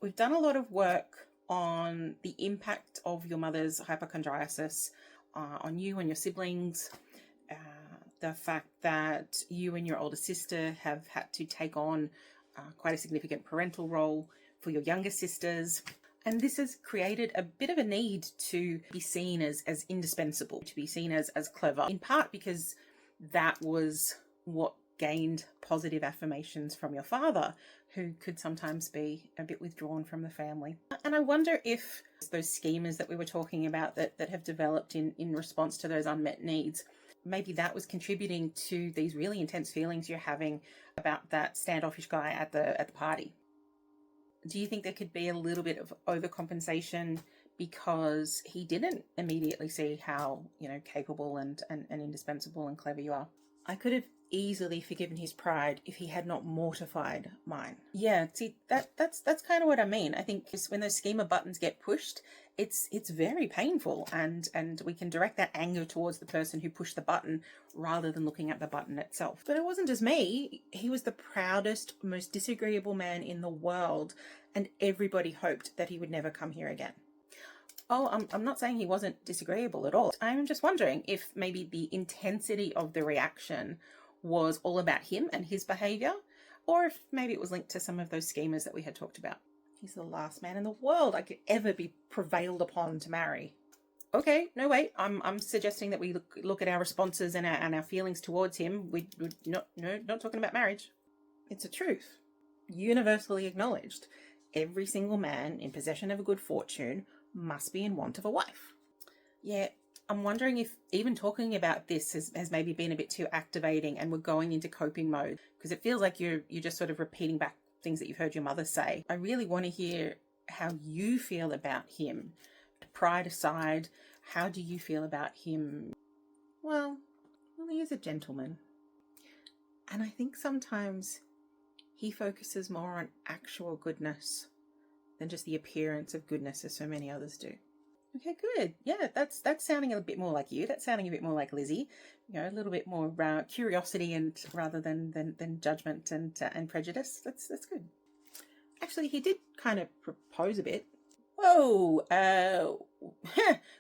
we've done a lot of work on the impact of your mother's hypochondriasis on you and your siblings, the fact that you and your older sister have had to take on quite a significant parental role for your younger sisters. And this has created a bit of a need to be seen as indispensable, to be seen as clever, in part because that was what gained positive affirmations from your father, who could sometimes be a bit withdrawn from the family. And I wonder if those schemas that we were talking about that have developed in response to those unmet needs, maybe that was contributing to these really intense feelings you're having about that standoffish guy at the party. Do you think there could be a little bit of overcompensation because he didn't immediately see how, capable and indispensable and clever you are? I could have easily forgiven his pride if he had not mortified mine. Yeah, see, that's kind of what I mean. I think when those schema buttons get pushed, it's very painful, and we can direct that anger towards the person who pushed the button rather than looking at the button itself. But it wasn't just me. He was the proudest, most disagreeable man in the world, and everybody hoped that he would never come here again. Oh, I'm not saying he wasn't disagreeable at all. I'm just wondering if maybe the intensity of the reaction was all about him and his behavior, or if maybe it was linked to some of those schemas that we had talked about. He's the last man in the world I could ever be prevailed upon to marry. Okay, no, wait. I'm suggesting that we look at our responses and our feelings towards him. We're not talking about marriage. It's a truth, universally acknowledged. Every single man in possession of a good fortune must be in want of a wife. Yeah, I'm wondering if even talking about this has maybe been a bit too activating and we're going into coping mode, because it feels like you're just sort of repeating back things that you've heard your mother say. I really want to hear how you feel about him. Pride aside, how do you feel about him? Well, he is a gentleman. And I think sometimes he focuses more on actual goodness than just the appearance of goodness as so many others do. Okay, good. Yeah, that's sounding a bit more like you. That's sounding a bit more like Lizzie. A little bit more curiosity and rather than judgment and prejudice. That's good. Actually, he did kind of propose a bit. Whoa,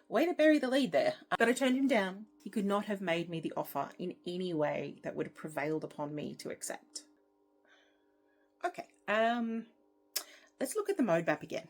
way to bury the lead there. But I turned him down. He could not have made me the offer in any way that would have prevailed upon me to accept. Okay, let's look at the mode map again.